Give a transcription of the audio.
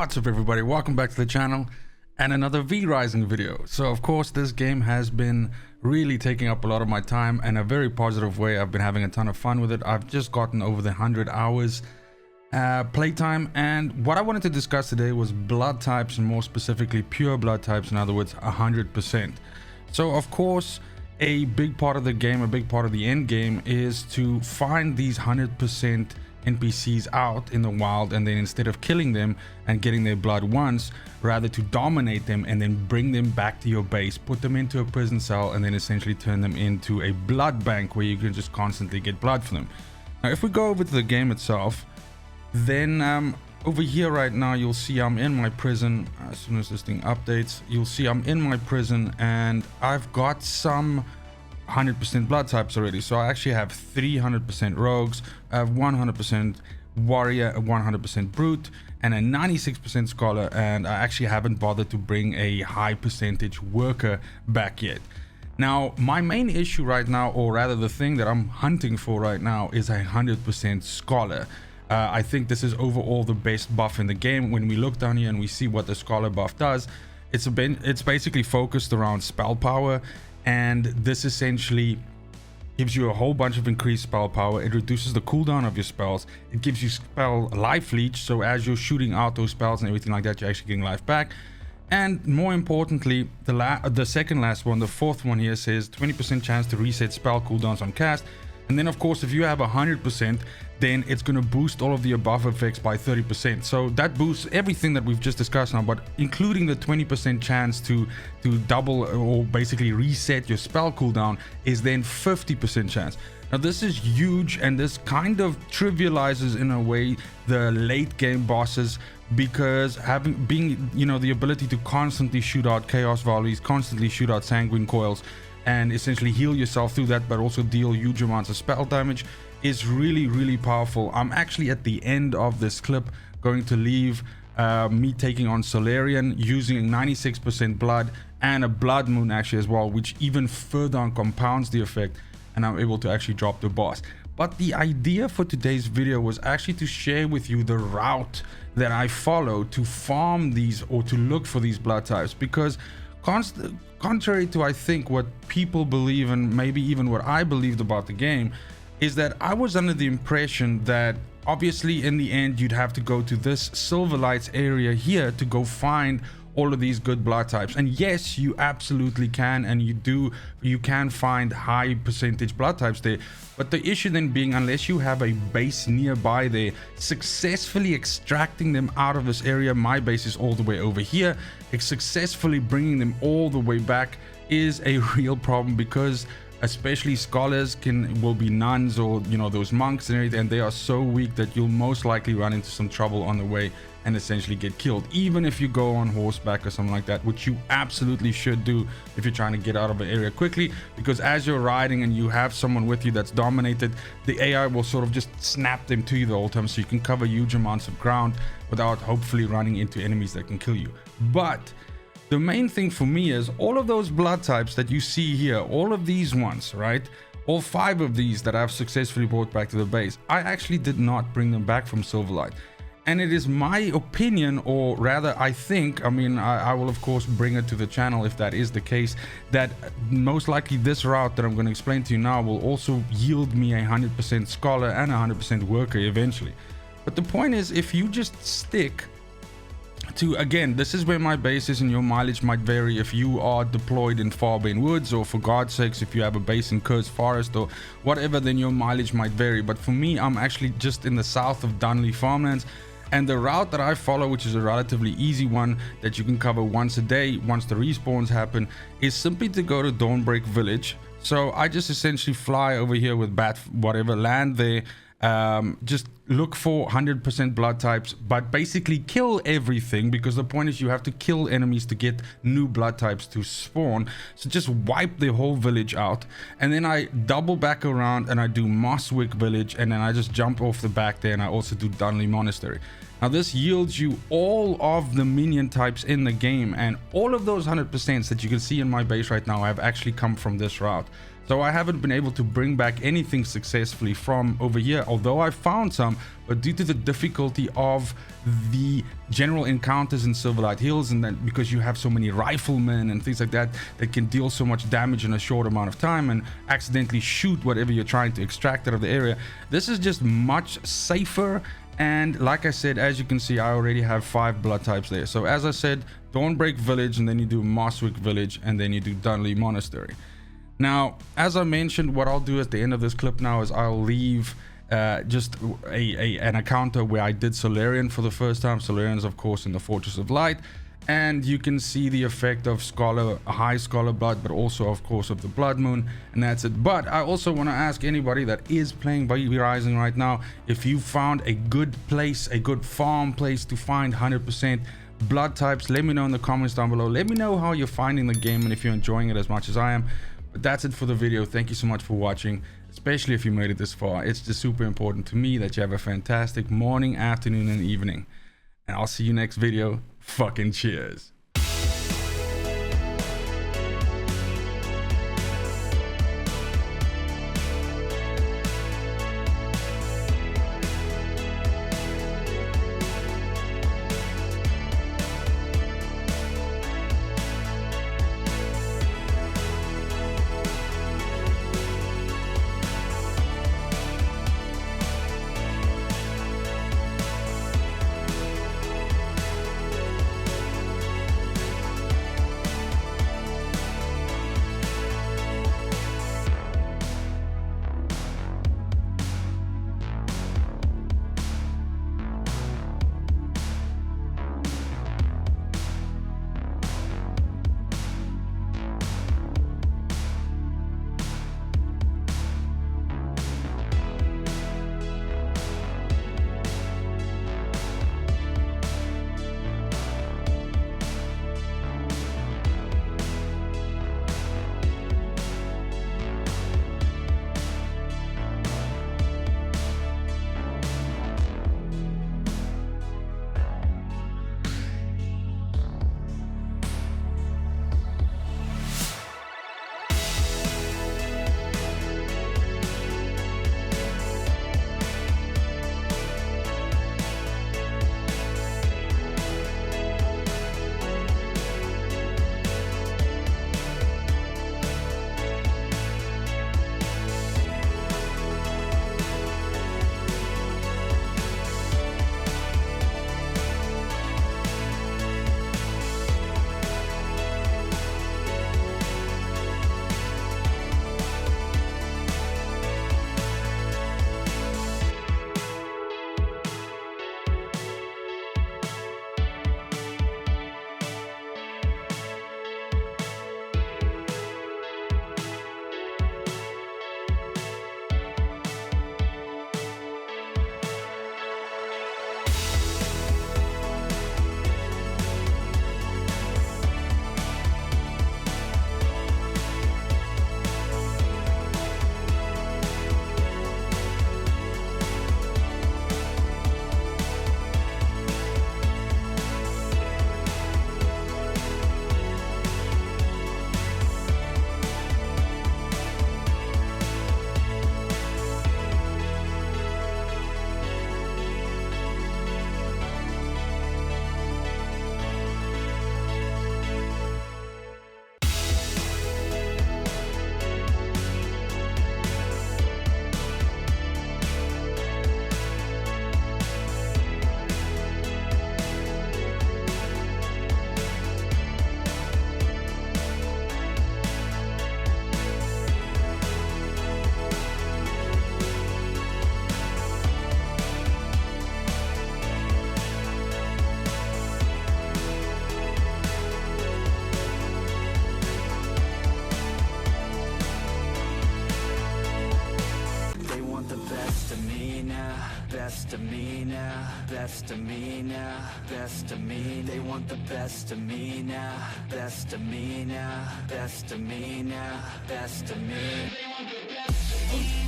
What's up everybody, welcome back to the channel and another V-Rising video. So of course this game has been really taking up a lot of my time in a very positive way. I've been having a ton of fun with it. I've just gotten over the 100 hours playtime, and what I wanted to discuss today was blood types, and more specifically pure blood types, in other words 100%. So of course a big part of the game, a big part of the end game is to find these 100% NPCs out in the wild, and then instead of killing them and getting their blood once, rather to dominate them and then bring them back to your base, put them into a prison cell, and then essentially turn them into a blood bank where you can just constantly get blood for them. Now if we go over to the game itself, then over here right now you'll see I'm in my prison. As soon as this thing updates, you'll see I'm in my prison and I've got some 100% blood types already. So I actually have 300% rogues, I have 100% warrior, a 100% brute, and a 96% scholar, and I actually haven't bothered to bring a high percentage worker back yet. Now my main issue right now, or rather the thing that I'm hunting for right now, is a 100% scholar. I think this is overall the best buff in the game. When we look down here and we see what the scholar buff does, it's basically focused around spell power, and this essentially gives you a whole bunch of increased spell power. It reduces the cooldown of your spells. It gives you spell life leech, so as you're shooting out those spells and everything like that, you're actually getting life back. And more importantly, the second last one, the fourth one here, says 20% chance to reset spell cooldowns on cast. And then of course if you have 100%, then it's going to boost all of the above effects by 30%. So that boosts everything that we've just discussed now, but including the 20% chance to double or basically reset your spell cooldown is then 50% chance. Now this is huge, and this kind of trivializes in a way the late game bosses, because being the ability to constantly shoot out chaos volleys, constantly shoot out sanguine coils, and essentially heal yourself through that, but also deal huge amounts of spell damage, is really powerful. I'm actually at the end of this clip going to leave me taking on Solarian using 96% blood and a blood moon actually as well, which even further compounds the effect, and I'm able to actually drop the boss. But the idea for today's video was actually to share with you the route that I follow to farm these, or to look for these blood types, because contrary to I think what people believe, and maybe even what I believed about the game, is that I was under the impression that obviously in the end you'd have to go to this Silver Lights area here to go find all of these good blood types. And yes, you absolutely can, and you can find high percentage blood types there, but the issue then being, unless you have a base nearby there, successfully extracting them out of this area, my base is all the way over here, successfully bringing them all the way back is a real problem, because especially scholars will be nuns, or those monks and everything, and they are so weak that you'll most likely run into some trouble on the way and essentially get killed, even if you go on horseback or something like that, which you absolutely should do if you're trying to get out of an area quickly, because as you're riding and you have someone with you that's dominated, the AI will sort of just snap them to you the whole time, so you can cover huge amounts of ground without hopefully running into enemies that can kill you. But the main thing for me is all of those blood types that you see here, all of these ones, right? All 5 of these that I've successfully brought back to the base, I actually did not bring them back from Silverlight. And it is my opinion, or rather I think, I will of course bring it to the channel if that is the case, that most likely this route that I'm going to explain to you now will also yield me 100% scholar and 100% worker eventually. But the point is, if you just stick to, again, this is where my base is, and your mileage might vary if you are deployed in Farbane Woods, or for God's sakes if you have a base in Cursed Forest or whatever, then your mileage might vary. But for me, I'm actually just in the south of Dunley Farmlands, and the route that I follow, which is a relatively easy one that you can cover once a day once the respawns happen, is simply to go to Dawnbreak Village. So I just essentially fly over here with land there, just look for 100% blood types, but basically kill everything, because the point is you have to kill enemies to get new blood types to spawn. So just wipe the whole village out, and then I double back around and I do Mosswick Village, and then I just jump off the back there, and I also do Dunley Monastery. Now this yields you all of the minion types in the game, and all of those 100% that you can see in my base right now have actually come from this route. So I haven't been able to bring back anything successfully from over here, although I found some, but due to the difficulty of the general encounters in Silverlight Hills, and then because you have so many riflemen and things like that that can deal so much damage in a short amount of time and accidentally shoot whatever you're trying to extract out of the area, this is just much safer. And like I said, as you can see, I already have 5 blood types there. So as I said, Dawnbreak Village, and then you do Mosswick Village, and then you do Dunley Monastery. Now, as I mentioned, what I'll do at the end of this clip now is I'll leave just an encounter where I did Solarian for the first time. Solarian's of course in the Fortress of Light, and you can see the effect of high scholar blood, but also of course of the blood moon, and that's it. But I also want to ask anybody that is playing V-Rising right now, if you found a good place, a good farm place to find 100% blood types, let me know in the comments down below. Let me know how you're finding the game and if you're enjoying it as much as I am. But that's it for the video. Thank you so much for watching, especially if you made it this far. It's just super important to me that you have a fantastic morning, afternoon, and evening. And I'll see you next video. Fucking cheers. best of me now, best of me now, best of me. They want the best of me now, best of me now, best of me now, best of me. They want the best of me.